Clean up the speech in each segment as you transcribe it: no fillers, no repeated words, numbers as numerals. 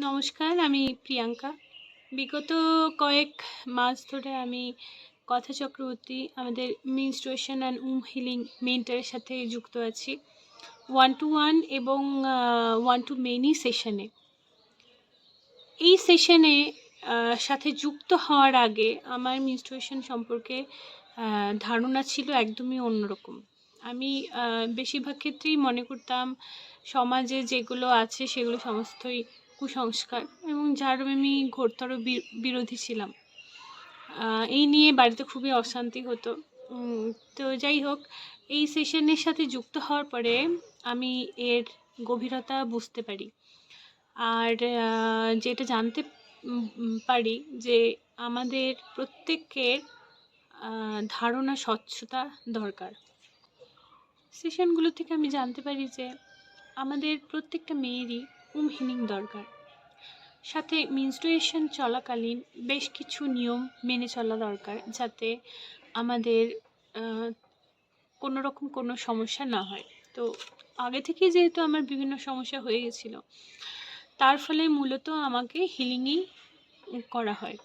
নমস্কার, আমি প্রিয়াঙ্কা। বিগত কয়েক মাস ধরে আমি কথা চক্রবর্তী আমাদের মেনস্ট্রুয়েশন অ্যান্ড হিলিং মেন্টরের সাথে যুক্ত আছি ওয়ান টু ওয়ান এবং ওয়ান টু মেনি সেশনে। এই সেশনে সাথে যুক্ত হওয়ার আগে আমার মেনস্ট্রুয়েশন সম্পর্কে ধারণা ছিল একদমই অন্যরকম। আমি বেশিরভাগ ক্ষেত্রেই মনে করতাম সমাজে যেগুলো আছে সেগুলো সমস্তই কুসংস্কার এবং যার আমি ঘোরতর বিরোধী ছিলাম। এই নিয়ে বাড়িতে খুবই অশান্তি হতো। তো যাই হোক, এই সেশনের সাথে যুক্ত হওয়ার পরে আমি এর গভীরতা বুঝতে পারি। আর যেটা জানতে পারি যে আমাদের প্রত্যেকের ধারণা স্বচ্ছতা দরকার। সেশনগুলো থেকে আমি জানতে পারি যে আমাদের প্রত্যেকটা মেয়েরই হিলিং দরকার। সাথে মেনস্ট্রুয়েশন চলাকালীন বেশ কিছু নিয়ম মেনে চলা দরকার, যাতে আমাদের কোনো রকম কোনো সমস্যা না হয়। তো আগে থেকেই যেহেতু আমার বিভিন্ন সমস্যা হয়ে গেছিলো, তার ফলে মূলত আমাকে হিলিংই করা হয়।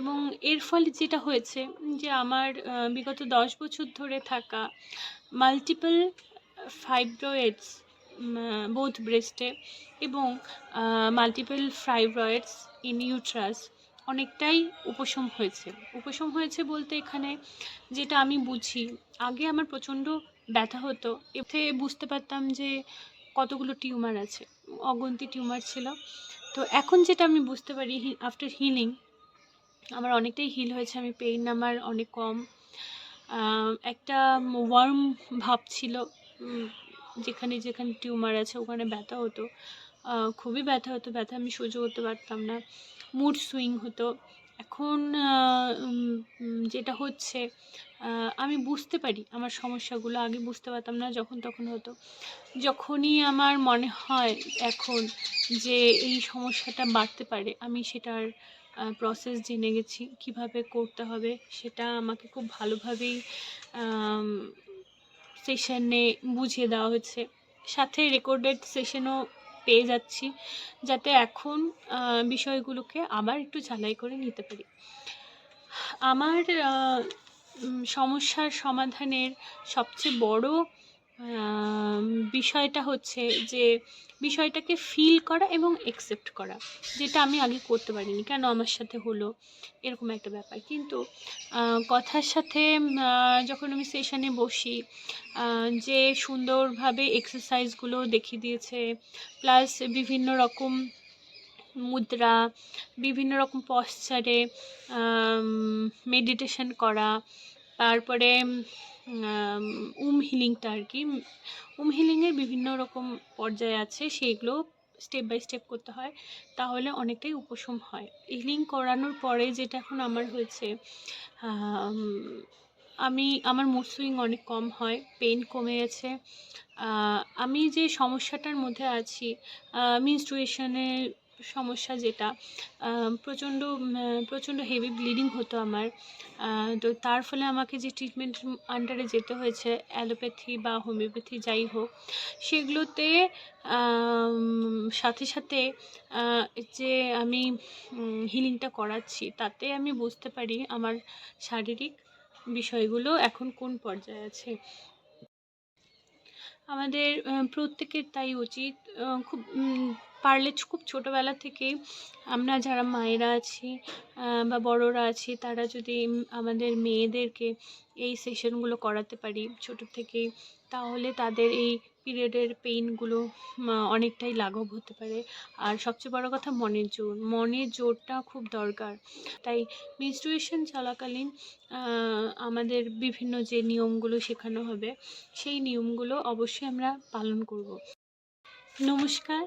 এবং এর ফলে যেটা হয়েছে যে আমার বিগত 10 বছর ধরে থাকা মাল্টিপল ফাইব্রয়েডস বোথ ব্রেস্টে এবং মাল্টিপল ফাইব্রয়েডস ইন ইউট্রাস অনেকটাই উপশম হয়েছে বলতে এখানে যেটা আমি বুঝি, আগে আমার প্রচণ্ড ব্যথা হতো। এতে বুঝতে পারতাম যে কতগুলো টিউমার আছে, অগুন্তি টিউমার ছিল। তো এখন যেটা আমি বুঝতে পারি আফটার হিলিং, আমার অনেকটাই হিল হয়েছে। আমি পেইন আমার অনেক কম। একটা ওয়ার্ম ভাব ছিল, যেখানে যেখানে টিউমার আছে ওখানে ব্যথা হতো, খুবই ব্যথা হতো। ব্যথা আমি সহ্য করতে পারতাম না, মুড সুইং হতো। এখন যেটা হচ্ছে, আমি বুঝতে পারি আমার সমস্যাগুলো। আগে বুঝতে পারতাম না, যখন তখন হতো। যখনই আমার মনে হয় এখন যে এই সমস্যাটা বাড়তে পারে, আমি সেটার প্রসেস জেনে গেছি, কিভাবে করতে হবে সেটা আমাকে খুব ভালোভাবেই সেশনে বুঝিয়ে দেওয়া হয়েছে। সাথে রেকর্ডেড সেশনও পেয়ে যাচ্ছি, যাতে এখন বিষয়গুলোকে আবার একটু ঝালাই করে নিতে পারি। আমার সমস্যার সমাধানের সবচেয়ে বড় বিষয়টা হচ্ছে যে বিষয়টাকে ফিল করা এবং অ্যাকসেপ্ট করা, যেটা আমি আগে করতে পারিনি। কেন আমার সাথে হলো, এরকম একটা ব্যাপার। কিন্তু কথার সাথে যখন আমি সেশনে বসি, যে সুন্দরভাবে এক্সারসাইজগুলো দেখিয়ে দিয়েছে, প্লাস বিভিন্ন রকম মুদ্রা, বিভিন্ন রকম পশ্চারে মেডিটেশন করা, তারপরে হিলিংটা আর কি, হিলিংয়ের বিভিন্ন রকম পর্যায় আছে, সেইগুলো স্টেপ বাই স্টেপ করতে হয়, তাহলে অনেকটাই উপশম হয়। হিলিং করানোর পরে যেটা এখন আমার হয়েছে, আমার মুড সুইং অনেক কম হয়, পেন কমে গেছে। আমি যে সমস্যাটার মধ্যে আছি, মেনস্ট্রুয়েশনের সমস্যা, যেটা প্রচণ্ড হেভি ব্লিডিং হতো আমার, তো তার ফলে আমাকে যে ট্রিটমেন্ট আন্ডারে যেতে হয়েছে, অ্যালোপ্যাথি বা হোমিওপ্যাথি যাই হোক, সেগুলোতে সাথে সাথে যে আমি হিলিংটা করাচ্ছি, তাতে আমি বুঝতে পারি আমার শারীরিক বিষয়গুলো এখন কোন পর্যায়ে আছে। আমাদের প্রত্যেকের তাই উচিত, খুব পারলে খুব ছোটোবেলা থেকেই আমরা যারা মায়েরা আছি বা বড়রা আছি, তারা যদি আমাদের মেয়েদেরকে এই সেশনগুলো করাতে পারি ছোটো থেকেই, তাহলে তাদের এই পিরিয়ডের পেইনগুলো অনেকটাই লাঘব হতে পারে। আর সবচেয়ে বড় কথা, মনের জোরটা খুব দরকার। তাই মেনস্ট্রুয়েশন চলাকালীন আমাদের বিভিন্ন যে নিয়মগুলো শেখানো হবে, সেই নিয়মগুলো অবশ্যই আমরা পালন করব। নমস্কার।